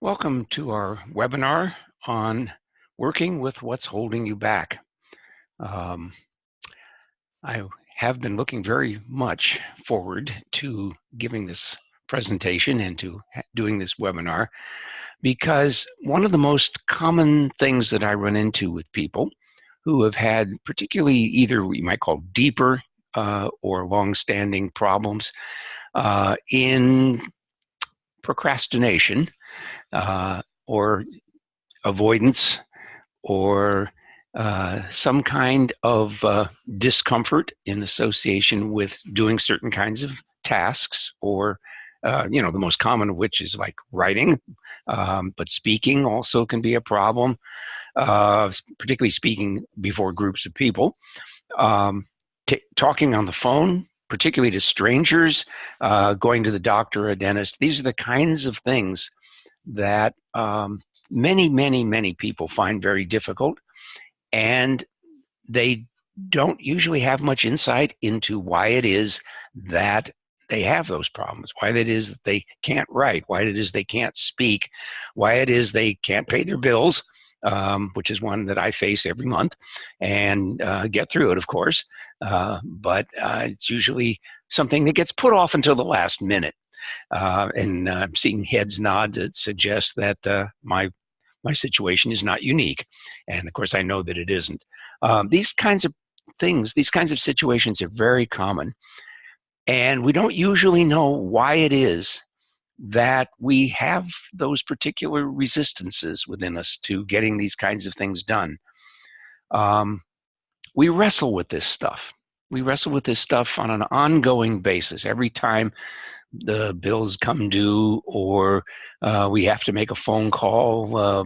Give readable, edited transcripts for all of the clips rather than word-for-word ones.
Welcome to our webinar on working with what's holding you back. Um, I have been looking very much forward to giving this presentation and to doing this webinar because one of the most common things that I run into with people who have had particularly either what you might call deeper or long-standing problems in procrastination or avoidance or some kind of discomfort in association with doing certain kinds of tasks or the most common of which is like writing, but speaking also can be a problem, particularly speaking before groups of people, talking on the phone, particularly to strangers, going to the doctor or a dentist. These are the kinds of things that many people find very difficult, and they don't usually have much insight into why it is that they have those problems, why it is that they can't write, why it is they can't speak, why it is they can't pay their bills, which is one that I face every month and get through it, of course. But it's usually something that gets put off until the last minute. And I'm seeing heads nod that suggest that my situation is not unique. And of course, I know that it isn't. These kinds of things, these kinds of situations are very common. And we don't usually know why it is that we have those particular resistances within us to getting these kinds of things done. We wrestle with this stuff. We wrestle with this stuff on an ongoing basis. Every time the bills come due or we have to make a phone call.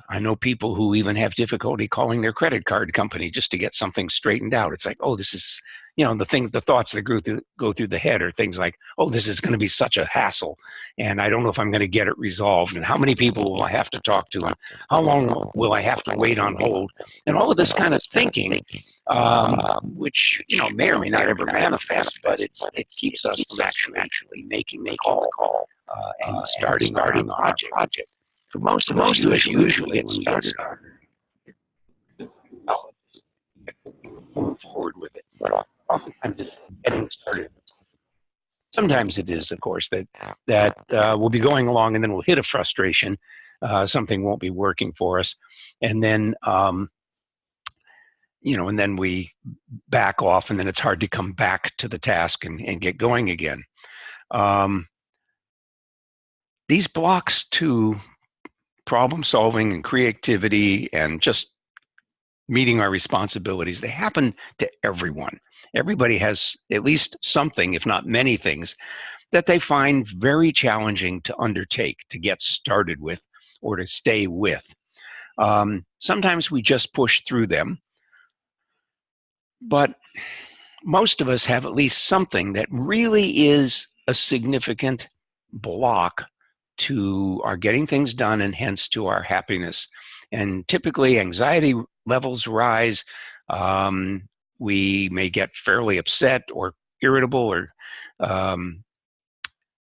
I know people who even have difficulty calling their credit card company just to get something straightened out. It's like, oh, this is, the thoughts that go through the head are things like, oh, this is going to be such a hassle, and I don't know if I'm going to get it resolved, and how many people will I have to talk to, and how long will I have to wait on hold, and all of this kind of thinking, which may or may not ever manifest, but it keeps us from actually making the call and starting the project. For most of us, usually get started moving forward with it. But oftentimes it's getting started. Sometimes it is, of course, that we'll be going along and then we'll hit a frustration. Something won't be working for us. And then, and then we back off, and then it's hard to come back to the task and get going again. These blocks to problem solving and creativity and just meeting our responsibilities, they happen to everyone. Everybody has at least something, if not many things, that they find very challenging to undertake, to get started with, or to stay with. Sometimes we just push through them, but most of us have at least something that really is a significant block to our getting things done and hence to our happiness. And typically anxiety levels rise. We may get fairly upset or irritable or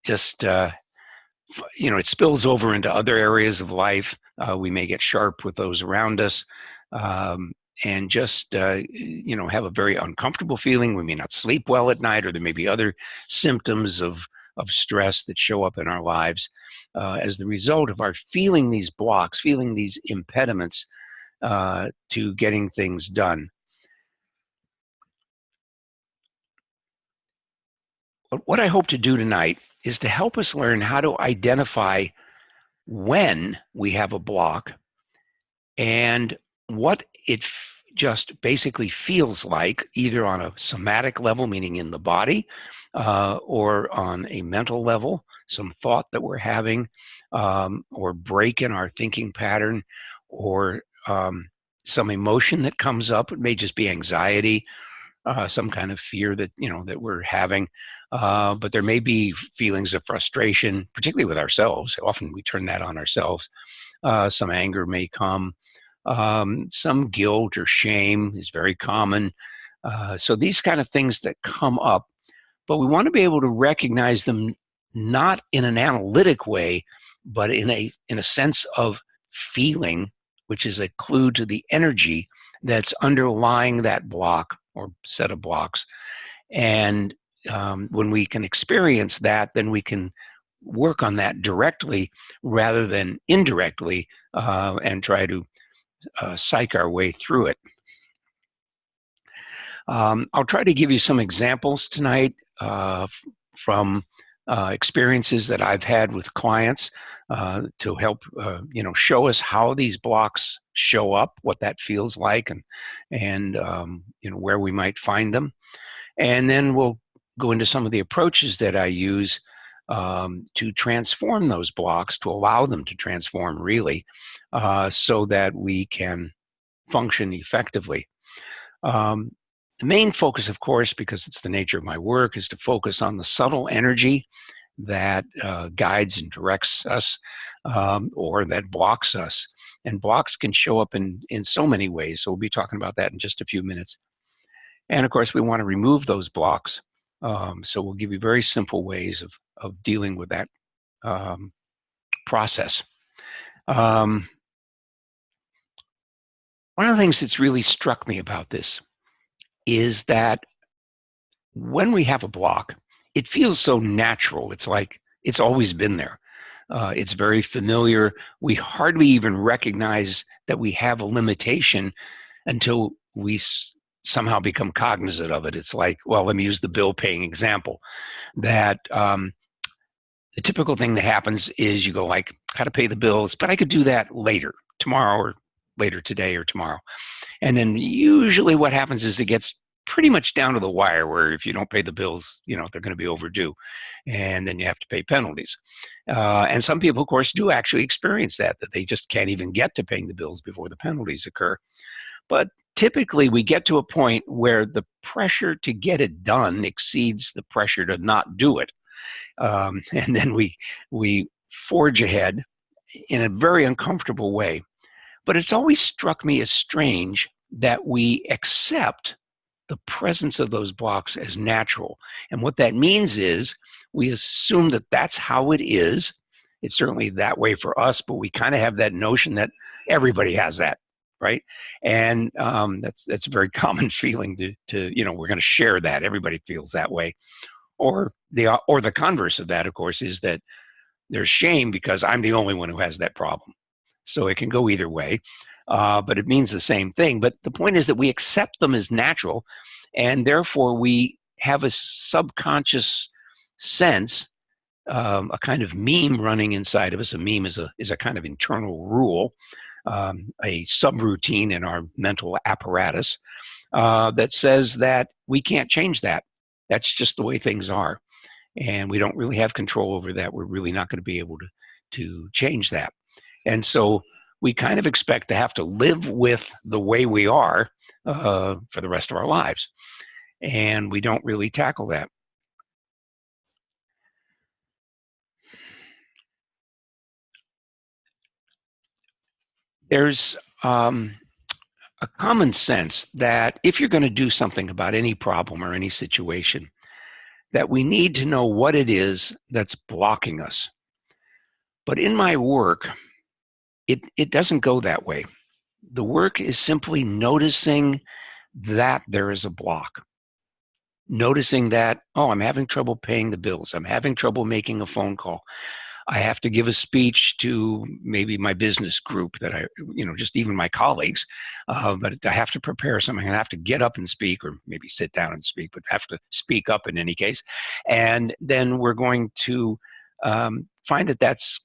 it spills over into other areas of life. We may get sharp with those around us and just, have a very uncomfortable feeling. We may not sleep well at night, or there may be other symptoms of stress that show up in our lives as the result of our feeling these blocks, feeling these impediments to getting things done. But what I hope to do tonight is to help us learn how to identify when we have a block and what it just basically feels like, either on a somatic level, meaning in the body, or on a mental level, some thought that we're having, or break in our thinking pattern, or some emotion that comes up. It may just be anxiety, some kind of fear that that we're having, but there may be feelings of frustration, particularly with ourselves. Often we turn that on ourselves. Some anger may come. Some guilt or shame is very common. So these kind of things that come up, but we want to be able to recognize them not in an analytic way, but in a sense of feeling, which is a clue to the energy that's underlying that block or set of blocks. And when we can experience that, then we can work on that directly rather than indirectly, and try to psych our way through it. I'll try to give you some examples tonight from experiences that I've had with clients to help show us how these blocks show up, what that feels like, and where we might find them. And then we'll go into some of the approaches that I use to transform those blocks, to allow them to transform really, so that we can function effectively. The main focus, of course, because it's the nature of my work, is to focus on the subtle energy that guides and directs us, or that blocks us. And blocks can show up in so many ways. So we'll be talking about that in just a few minutes. And of course, we want to remove those blocks. So we'll give you very simple ways of dealing with that process. One of the things that's really struck me about this is that when we have a block, it feels so natural. It's like it's always been there. It's very familiar. We hardly even recognize that we have a limitation until we somehow become cognizant of it. It's like, well, let me use the bill paying example. That the typical thing that happens is you go like, how to pay the bills, but I could do that later, tomorrow, or later today or tomorrow. And then usually what happens is it gets pretty much down to the wire, where if you don't pay the bills, they're going to be overdue, and then you have to pay penalties. And some people, of course, do actually experience that they just can't even get to paying the bills before the penalties occur. But typically we get to a point where the pressure to get it done exceeds the pressure to not do it. And then we forge ahead in a very uncomfortable way. But it's always struck me as strange that we accept the presence of those blocks as natural. And what that means is we assume that that's how it is. It's certainly that way for us, but we kind of have that notion that everybody has that, right? And that's a very common feeling to we're going to share that. Everybody feels that way. Or the converse of that, of course, is that there's shame because I'm the only one who has that problem. So it can go either way, but it means the same thing. But the point is that we accept them as natural, and therefore we have a subconscious sense, a kind of meme running inside of us. A meme is a kind of internal rule, a subroutine in our mental apparatus that says that we can't change that. That's just the way things are, and we don't really have control over that. We're really not going to be able to change that. And so we kind of expect to have to live with the way we are for the rest of our lives. And we don't really tackle that. There's a common sense that if you're going to do something about any problem or any situation, that we need to know what it is that's blocking us. But in my work, it doesn't go that way. The work is simply noticing that there is a block. Noticing that, oh, I'm having trouble paying the bills. I'm having trouble making a phone call. I have to give a speech to maybe my business group that just even my colleagues, but I have to prepare something. I have to get up and speak, or maybe sit down and speak, but have to speak up in any case. And then we're going to find that that's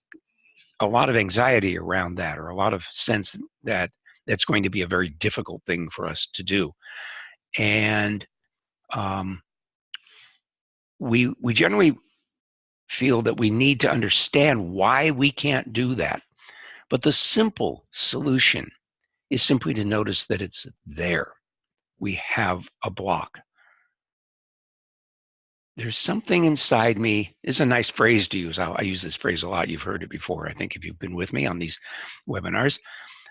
a lot of anxiety around that, or a lot of sense that that's going to be a very difficult thing for us to do. And we generally feel that we need to understand why we can't do that. But the simple solution is simply to notice that it's there. We have a block. There's something inside me. It's a nice phrase to use. I use this phrase a lot. You've heard it before, I think, if you've been with me on these webinars.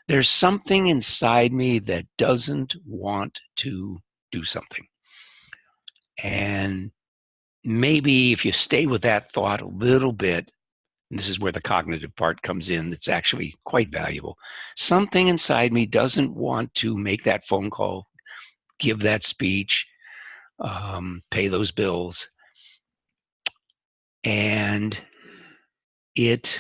There's something inside me that doesn't want to do something. And maybe if you stay with that thought a little bit, And this is where the cognitive part comes in. That's actually quite valuable. Something inside me doesn't want to make that phone call, give that speech, pay those bills. And it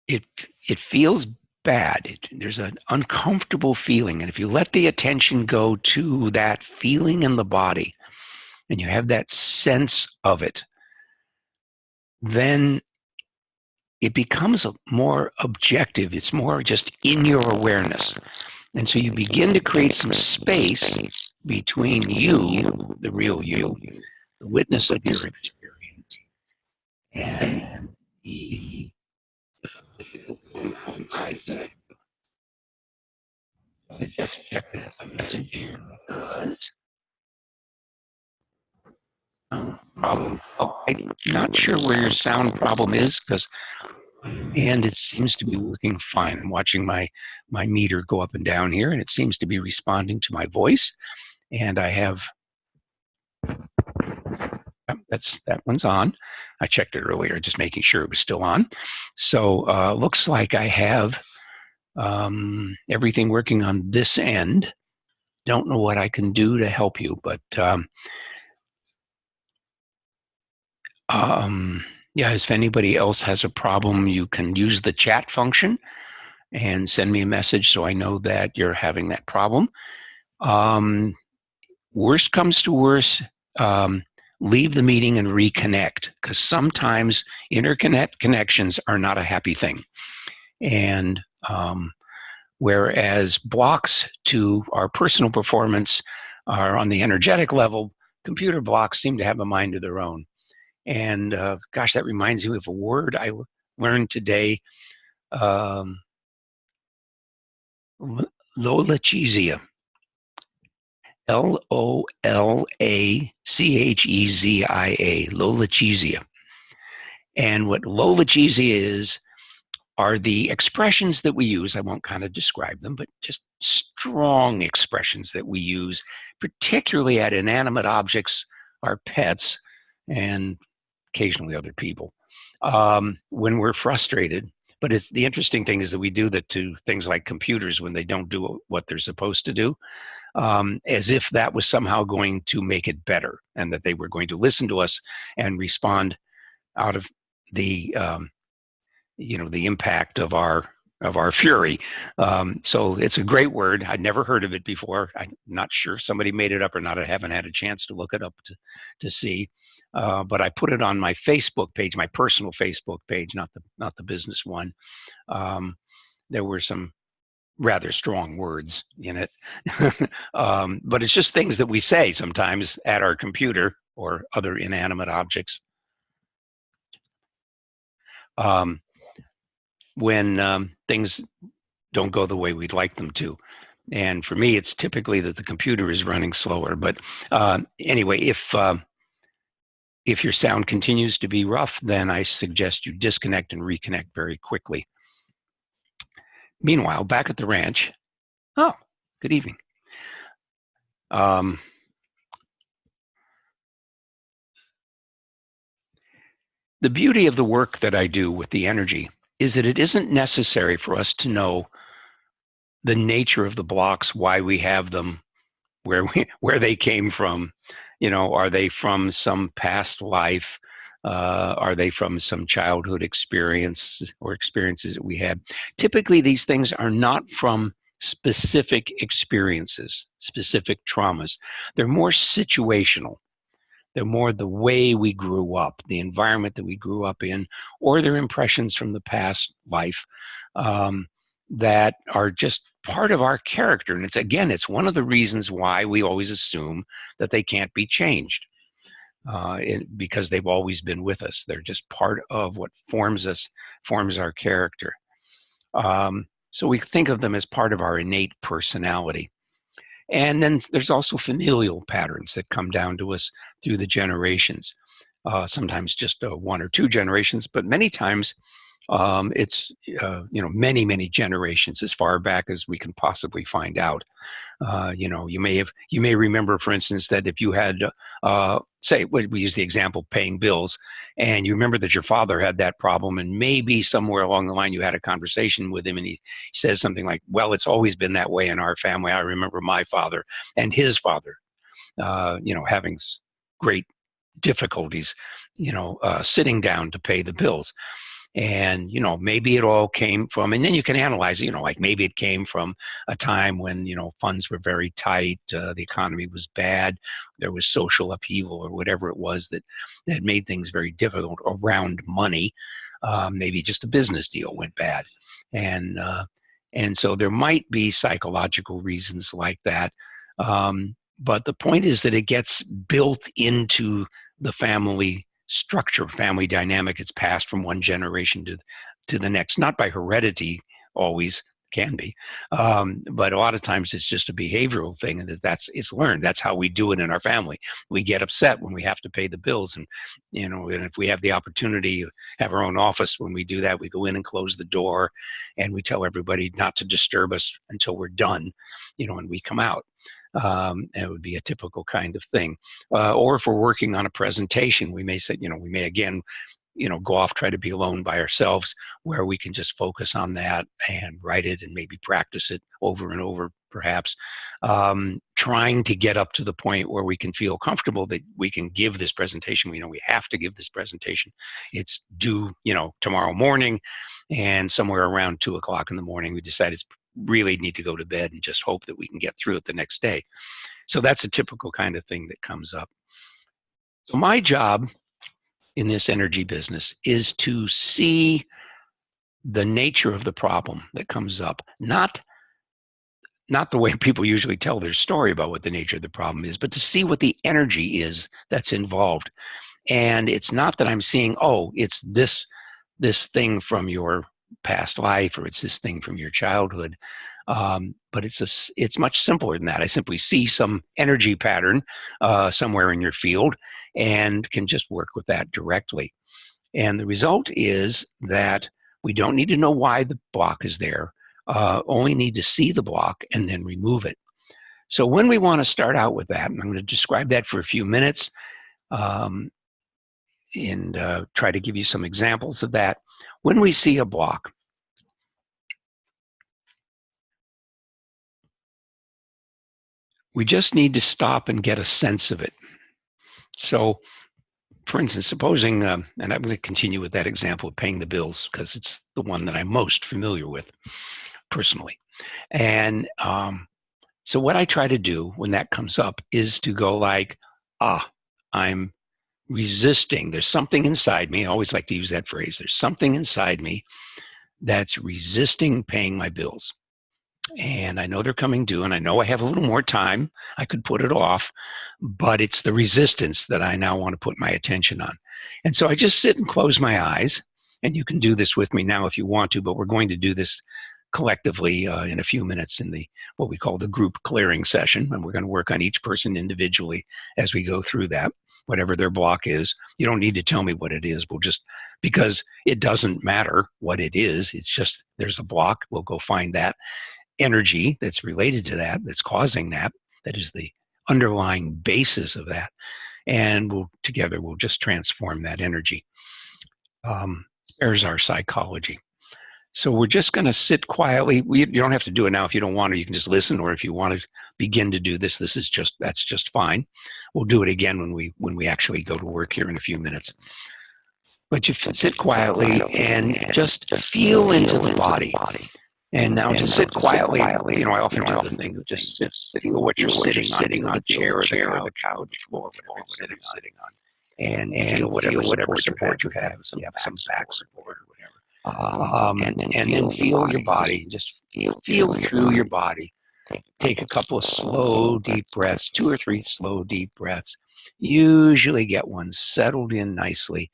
it it feels bad. There's an uncomfortable feeling. And if you let the attention go to that feeling in the body and you have that sense of it, then it becomes more objective. It's more just in your awareness. And so you begin to create some space between you, the real you, the witness of your experience, and the outside thing. I just checked a message here because problem. Oh, I'm not sure where your sound problem is because, and it seems to be working fine. I'm watching my meter go up and down here, and it seems to be responding to my voice. And I have that one's on. I checked it earlier, just making sure it was still on. So looks like I have everything working on this end. Don't know what I can do to help you, but yeah, if anybody else has a problem, you can use the chat function and send me a message so I know that you're having that problem. Worst comes to worst, leave the meeting and reconnect, because sometimes connections are not a happy thing. And whereas blocks to our personal performance are on the energetic level, computer blocks seem to have a mind of their own. And gosh, that reminds me of a word I learned today, lolachezia. Lolachezia, lolachezia. And what lolachezia is are the expressions that we use. I won't kind of describe them, but just strong expressions that we use, particularly at inanimate objects, our pets, and occasionally other people, when we're frustrated. But it's the interesting thing is that we do that to things like computers when they don't do what they're supposed to do, as if that was somehow going to make it better and that they were going to listen to us and respond out of the the impact of our fury. So it's a great word. I'd never heard of it before. I'm not sure if somebody made it up or not. I haven't had a chance to look it up to see. But I put it on my Facebook page, my personal Facebook page, not the business one. There were some rather strong words in it, but it's just things that we say sometimes at our computer or other inanimate objects. When things don't go the way we'd like them to. And for me, it's typically that the computer is running slower. But anyway, if your sound continues to be rough, then I suggest you disconnect and reconnect very quickly. Meanwhile, back at the ranch, oh, good evening. The beauty of the work that I do with the energy is that it isn't necessary for us to know the nature of the blocks, why we have them, where they came from. Are they from some past life? Are they from some childhood experience or experiences that we had? Typically, these things are not from specific experiences, specific traumas. They're more situational. They're more the way we grew up, the environment that we grew up in, or their impressions from the past life that are just part of our character. And it's one of the reasons why we always assume that they can't be changed, because they've always been with us. They're just part of what forms us, forms our character. So we think of them as part of our innate personality. And then there's also familial patterns that come down to us through the generations, sometimes just one or two generations, but many times It's many, many generations, as far back as we can possibly find out. You may remember, for instance, that if you had, say, we use the example of paying bills, and you remember that your father had that problem, and maybe somewhere along the line you had a conversation with him, and he says something like, "Well, it's always been that way in our family. I remember my father and his father, having great difficulties, sitting down to pay the bills." And maybe it all came from, and then you can analyze it, like maybe it came from a time when funds were very tight, the economy was bad, there was social upheaval or whatever it was that made things very difficult around money. Maybe just a business deal went bad, and so there might be psychological reasons like that. But the point is that it gets built into the family structure, family dynamic. It's passed from one generation to the next, not by heredity, always can be, but a lot of times it's just a behavioral thing, and it's learned. That's how we do it in our family. We get upset when we have to pay the bills, and and if we have the opportunity to have our own office, when we do that, we go in and close the door, and we tell everybody not to disturb us until we're done, and we come out. It would be a typical kind of thing. Or if we're working on a presentation, we may say, we may again, go off, try to be alone by ourselves, where we can just focus on that and write it and maybe practice it over and over, perhaps, trying to get up to the point where we can feel comfortable that we can give this presentation. We know we have to give this presentation. It's due, tomorrow morning, and somewhere around 2 o'clock in the morning, we decide it's really need to go to bed and just hope that we can get through it the next day. So that's a typical kind of thing that comes up. So my job in this energy business is to see the nature of the problem that comes up, not the way people usually tell their story about what the nature of the problem is, but to see what the energy is that's involved. And it's not that I'm seeing, oh, it's this thing from your past life, or it's this thing from your childhood. But it's much simpler than that. I simply see some energy pattern somewhere in your field and can just work with that directly. And the result is that we don't need to know why the block is there, only need to see the block and then remove it. So when we want to start out with that, and I'm going to describe that for a few minutes, and try to give you some examples of that. When we see a block, we just need to stop and get a sense of it. So, for instance, supposing, and I'm going to continue with that example of paying the bills because it's the one that I'm most familiar with personally. And so what I try to do when that comes up is to go like, I'm resisting. There's something inside me. I always like to use that phrase. There's something inside me that's resisting paying my bills. And I know they're coming due, and I know I have a little more time. I could put it off, but it's the resistance that I now want to put my attention on. And so I just sit and close my eyes, and you can do this with me now if you want to, but we're going to do this collectively in a few minutes in the what we call the group clearing session, and we're going to work on each person individually as we go through that. Whatever their block is, you don't need to tell me what it is. We'll just, because it doesn't matter what it is, it's just there's a block. We'll go find that energy that's related to that, that's causing that, that is the underlying basis of that. And together we'll just transform that energy. There's our psychology. So we're just going to sit quietly. You don't have to do it now if you don't want to. You can just listen, or if you want to begin to do this, that's just fine. We'll do it again when we actually go to work here in a few minutes. But you sit quietly and just feel into the body. And now just sit quietly. I often do the thing of just feel what you're sitting on, the chair or the couch, floor, whatever you're sitting on, and feel whatever support you have. Some back support or whatever. And then feel your body. Just feel through your body. Take a couple of slow, deep breaths, 2 or 3 slow, deep breaths. Usually get one settled in nicely.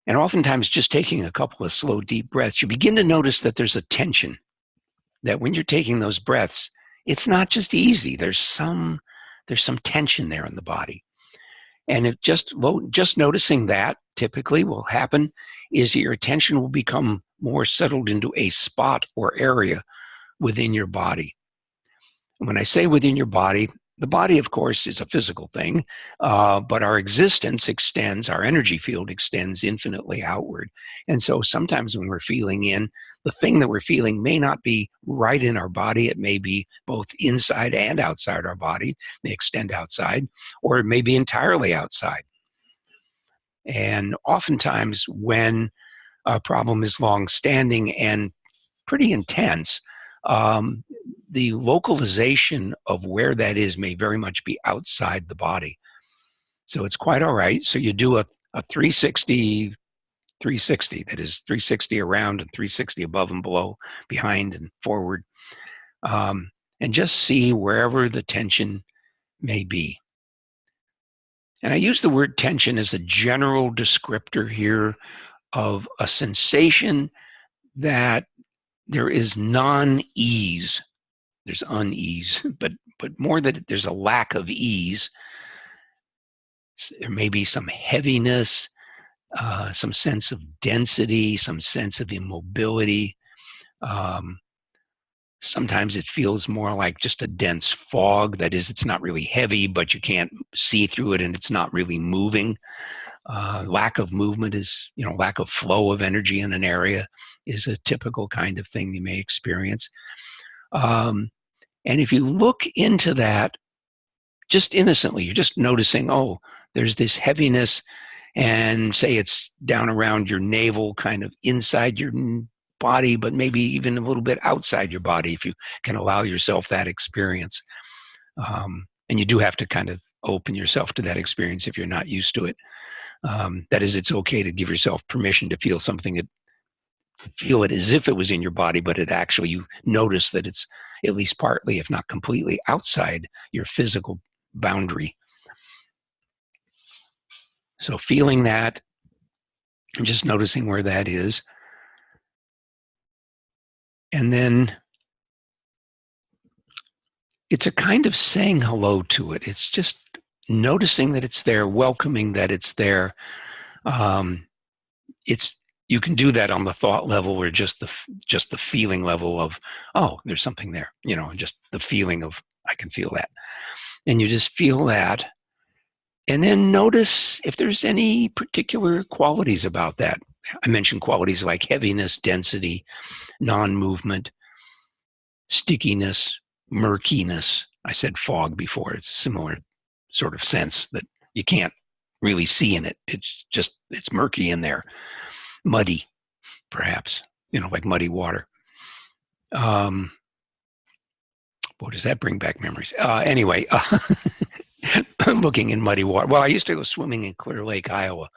And oftentimes just taking a couple of slow, deep breaths, you begin to notice that there's a tension, that when you're taking those breaths, it's not just easy. There's some tension there in the body. And it just noticing that typically will happen is your attention will become more settled into a spot or area within your body. And when I say within your body, the body, of course, is a physical thing, but our existence extends, our energy field extends infinitely outward. And so sometimes when we're feeling in, the thing that we're feeling may not be right in our body. It may be both inside and outside our body, it may extend outside, or it may be entirely outside. And oftentimes, when a problem is long standing and pretty intense, um, the localization of where that is may very much be outside the body. So it's quite all right. So you do a 360, 360, that is 360 around and 360 above and below, behind and forward, and just see wherever the tension may be. And I use the word tension as a general descriptor here of a sensation that there is non-ease. There's unease, but more that there's a lack of ease. There may be some heaviness, some sense of density, some sense of immobility. Um, Sometimes it feels more like just a dense fog. That is, it's not really heavy, but you can't see through it, and it's not really moving. Lack of movement is, lack of flow of energy in an area is a typical kind of thing you may experience. Um, and if you look into that just innocently, you're just noticing, oh, there's this heaviness, and say it's down around your navel, kind of inside your body, but maybe even a little bit outside your body, if you can allow yourself that experience. And you do have to kind of open yourself to that experience if you're not used to it. That is, it's okay to give yourself permission to feel something, that feel it as if it was in your body, but it actually, you notice that it's at least partly, if not completely, outside your physical boundary. So feeling that and just noticing where that is. And then it's a kind of saying hello to it. It's just noticing that it's there, welcoming that it's there. Um, it's You can do that on the thought level, or just the feeling level of, oh, there's something there, and just the feeling of, I can feel that. And you just feel that. And then notice if there's any particular qualities about that. I mentioned qualities like heaviness, density, non-movement, stickiness, murkiness. I said fog before. It's a similar sort of sense that you can't really see in it. It's murky in there. Muddy, perhaps, like muddy water. Boy, does that bring back memories. Anyway, looking in muddy water. Well, I used to go swimming in Clear Lake, Iowa.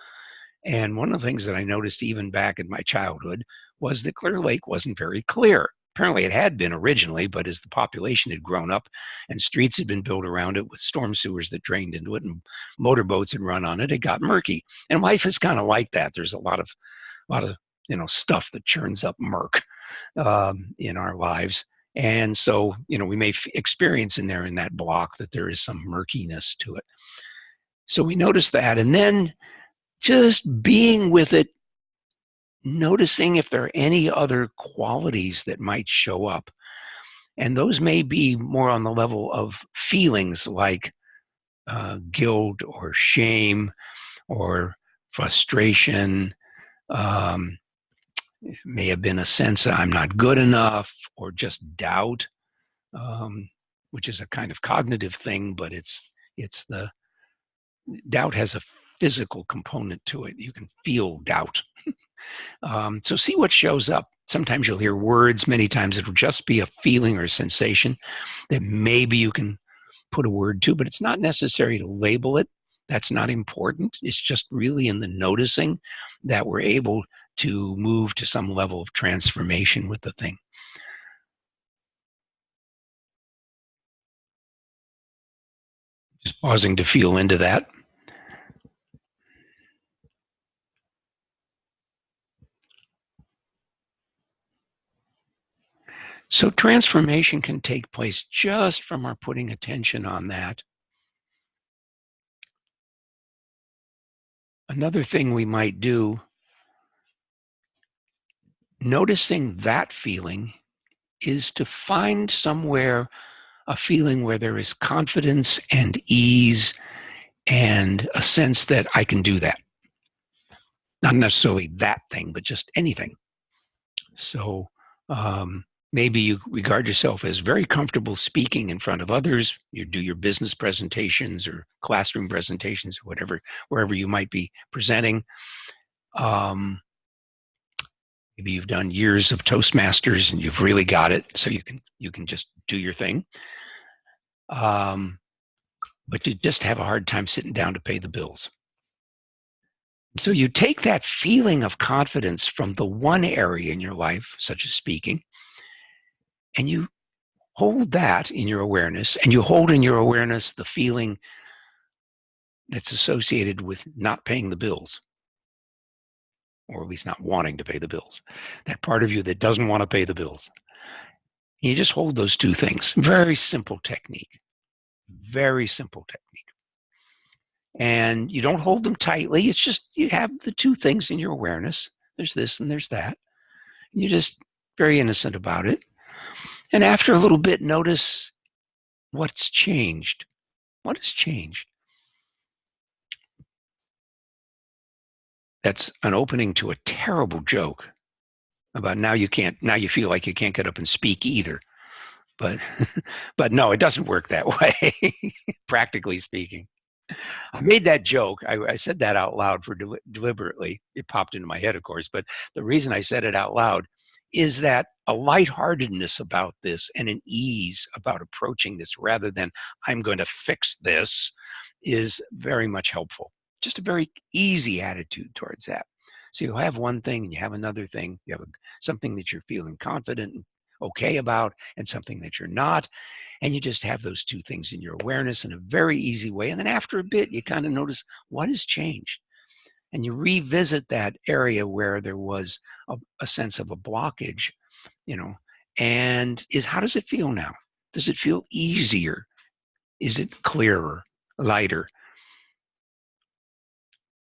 And one of the things that I noticed even back in my childhood was that Clear Lake wasn't very clear. Apparently it had been originally, but as the population had grown up and streets had been built around it with storm sewers that drained into it and motorboats had run on it, it got murky. And life is kind of like that. There's a lot of stuff that churns up murk in our lives. And so, we may experience in that block that there is some murkiness to it. So we notice that, and then just being with it, noticing if there are any other qualities that might show up. And those may be more on the level of feelings like guilt or shame or frustration. It may have been a sense that I'm not good enough, or just doubt, which is a kind of cognitive thing, but it's the doubt has a physical component to it. You can feel doubt. So see what shows up. Sometimes you'll hear words. Many times it'll just be a feeling or a sensation that maybe you can put a word to, but it's not necessary to label it. That's not important. It's just really in the noticing that we're able to move to some level of transformation with the thing. Just pausing to feel into that. So transformation can take place just from our putting attention on that. Another thing we might do, noticing that feeling, is to find somewhere a feeling where there is confidence and ease and a sense that I can do that. Not necessarily that thing, but just anything. So maybe you regard yourself as very comfortable speaking in front of others. You do your business presentations or classroom presentations or whatever, wherever you might be presenting. Um, maybe you've done years of Toastmasters and you've really got it, so you can just do your thing. But you just have a hard time sitting down to pay the bills. So you take that feeling of confidence from the one area in your life, such as speaking, and you hold that in your awareness, and you hold in your awareness the feeling that's associated with not paying the bills, or at least not wanting to pay the bills. That part of you that doesn't want to pay the bills. And you just hold those two things. Very simple technique. Very simple technique. And you don't hold them tightly. It's just you have the two things in your awareness. There's this and there's that. And you're just very innocent about it. And after a little bit, notice what's changed. What has changed? That's an opening to a terrible joke about now you feel like you can't get up and speak either. But but no, it doesn't work that way, practically speaking. I made that joke. I said that out loud for deliberately. It popped into my head, of course. But the reason I said it out loud is that a lightheartedness about this and an ease about approaching this rather than I'm going to fix this is very much helpful. Just a very easy attitude towards that. So you'll have one thing and you have another thing. You have something that you're feeling confident and okay about and something that you're not. And you just have those two things in your awareness in a very easy way. And then after a bit, you kind of notice what has changed. And you revisit that area where there was a sense of a blockage, you know, and how does it feel now? Does it feel easier? Is it clearer, lighter?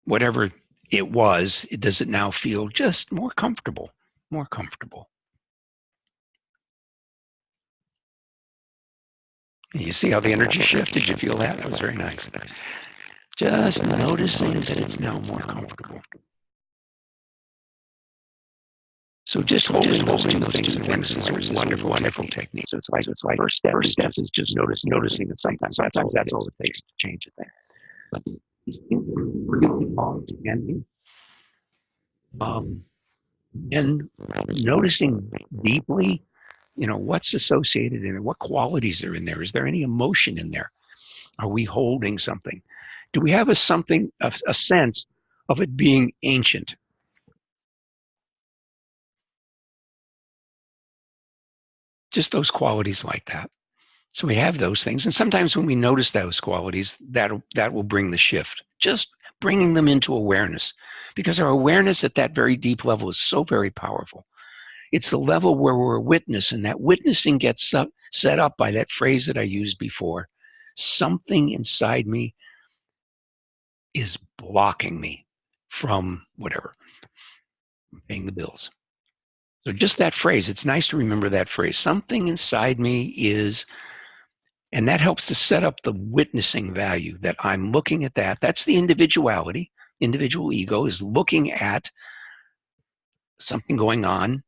Whatever it was, does it now feel just more comfortable? More comfortable. And you see how the energy shifted? Did you feel that? That was very nice. Just noticing that it's now more comfortable. So just holding those two things is a wonderful, wonderful technique. So it's like first step is just noticing that sometimes that's all it takes to change a thing. But and noticing deeply, what's associated in it, what qualities are in there. Is there any emotion in there? Are we holding something? Do we have a sense of it being ancient? Just those qualities like that. So we have those things. And sometimes when we notice those qualities, that will bring the shift. Just bringing them into awareness. Because our awareness at that very deep level is so very powerful. It's the level where we're a witness, and that witnessing gets set up by that phrase that I used before. Something inside me is blocking me from whatever, paying the bills. So just that phrase, it's nice to remember that phrase. Something inside me is, and that helps to set up the witnessing value that I'm looking at that. That's the individuality. Individual ego is looking at something going on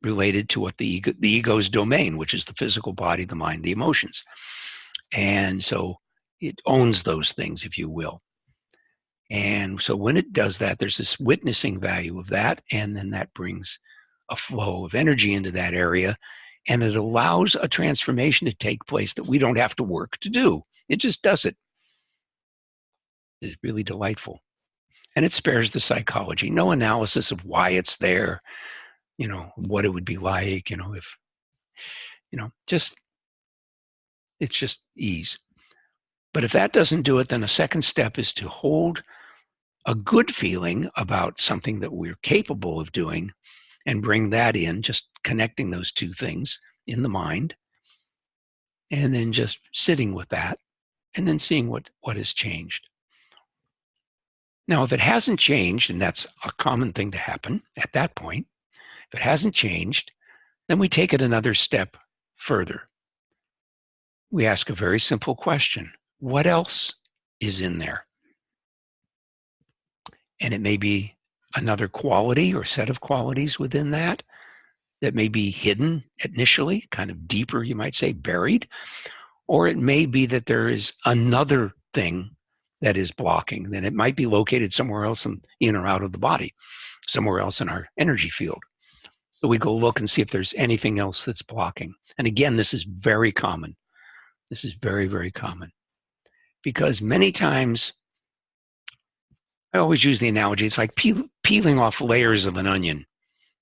related to what the ego's domain, which is the physical body, the mind, the emotions. And so it owns those things, if you will. And so when it does that, there's this witnessing value of that. And then that brings a flow of energy into that area. And it allows a transformation to take place that we don't have to work to do. It just does it. It's really delightful. And it spares the psychology. No analysis of why it's there, what it would be like, if, just, it's just ease. But if that doesn't do it, then a second step is to hold a good feeling about something that we're capable of doing and bring that in, just connecting those two things in the mind, and then just sitting with that, and then seeing what has changed. Now, if it hasn't changed, and that's a common thing to happen at that point, if it hasn't changed, then we take it another step further. We ask a very simple question. What else is in there? And it may be another quality or set of qualities within that that may be hidden initially, kind of deeper, you might say, buried. Or it may be that there is another thing that is blocking. Then it might be located somewhere else in or out of the body, somewhere else in our energy field. So we go look and see if there's anything else that's blocking. And again, this is very common. This is very, very common because many times I always use the analogy. It's like peeling off layers of an onion.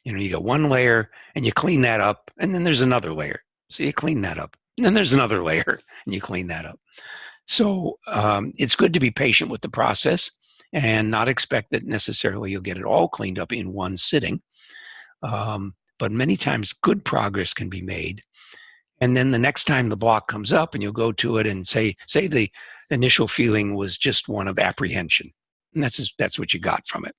You know, you got one layer and you clean that up, and then there's another layer. So you clean that up. And then there's another layer and you clean that up. So it's good to be patient with the process and not expect that necessarily you'll get it all cleaned up in one sitting. But many times good progress can be made. And then the next time the block comes up and you'll go to it and say the initial feeling was just one of apprehension. And that's what you got from it.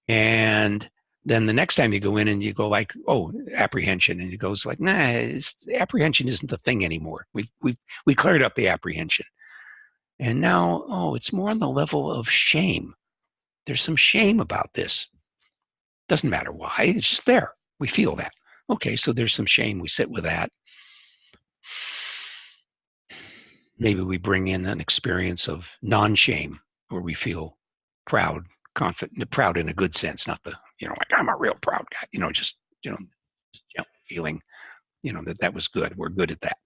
And then the next time you go in and you go like, oh, apprehension, and it goes like, nah, apprehension isn't the thing anymore. We cleared up the apprehension, and now, oh, it's more on the level of shame. There's some shame about this. Doesn't matter why, it's just there. We feel that. Okay, so there's some shame. We sit with that. Maybe we bring in an experience of non-shame where we feel proud, confident, proud in a good sense, not the, like I'm a real proud guy, just, feeling, that was good. We're good at that.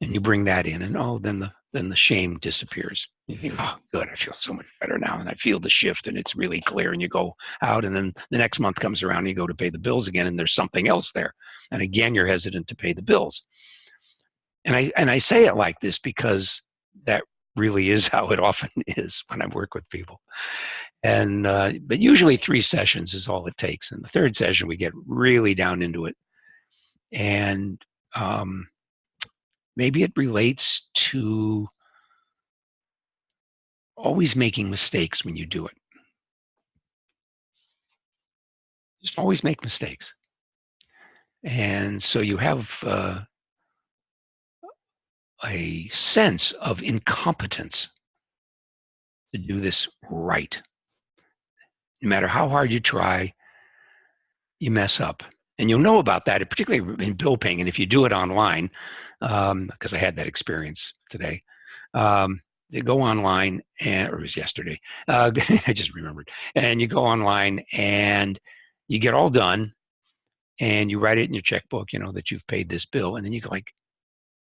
And you bring that in and then the shame disappears. You think, oh, good, I feel so much better now. And I feel the shift and it's really clear. And you go out and then the next month comes around and you go to pay the bills again and there's something else there. And again, you're hesitant to pay the bills. And I say it like this because that really is how it often is when I work with people. And but usually 3 sessions is all it takes. And the third session, we get really down into it. And maybe it relates to always making mistakes when you do it. Just always make mistakes. And so you have a sense of incompetence to do this right. No matter how hard you try, you mess up. And you'll know about that, particularly in bill paying. And if you do it online, because I had that experience today, you go online, or it was yesterday, I just remembered. And you go online and you get all done and you write it in your checkbook, that you've paid this bill. And then you go like,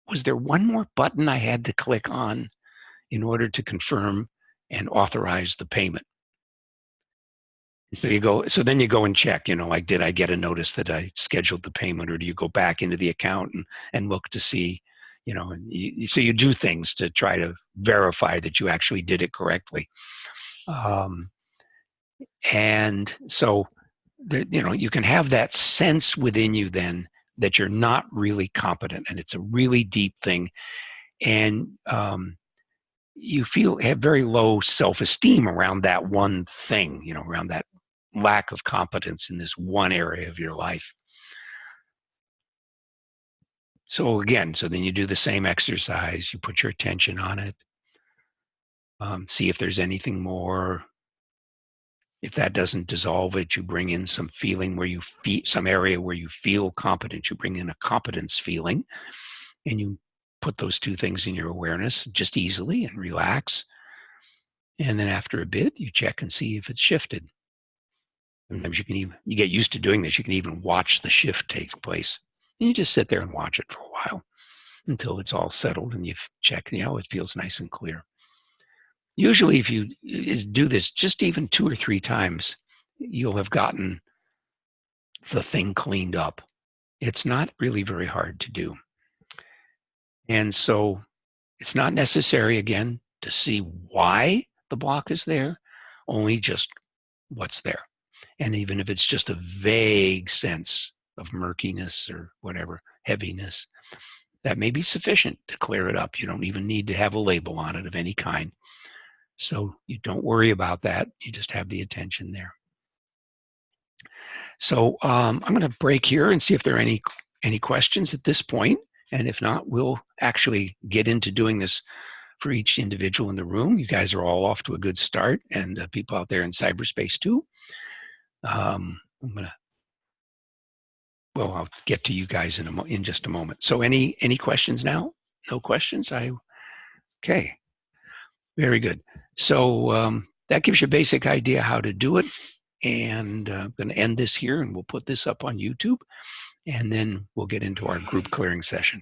was there one more button I had to click on in order to confirm and authorize the payment? So then you go and check, like, did I get a notice that I scheduled the payment, or do you go back into the account and look to see, so you do things to try to verify that you actually did it correctly. And so, you can have that sense within you then that you're not really competent, and it's a really deep thing. And you have very low self-esteem around that one thing, around that lack of competence in this one area of your life. So then you do the same exercise, you put your attention on it, see if there's anything more. If that doesn't dissolve it, you bring in some feeling where you feel some area where you feel competent. You bring in a competence feeling, and you put those 2 things in your awareness just easily and relax. And then after a bit, you check and see if it's shifted. Sometimes you get used to doing this. You can even watch the shift take place. And you just sit there and watch it for a while until it's all settled and you've checked, it feels nice and clear. Usually if you do this just even 2 or 3 times, you'll have gotten the thing cleaned up. It's not really very hard to do. And so it's not necessary, again, to see why the block is there, only just what's there. And even if it's just a vague sense of murkiness or whatever, heaviness, that may be sufficient to clear it up. You don't even need to have a label on it of any kind. So you don't worry about that. You just have the attention there. So I'm going to break here and see if there are any questions at this point. And if not, we'll actually get into doing this for each individual in the room. You guys are all off to a good start, and people out there in cyberspace too. I'll get to you guys in just a moment. So any questions now? No questions? Okay, very good. So that gives you a basic idea how to do it. And I'm going to end this here, and we'll put this up on YouTube, and then we'll get into our group clearing session.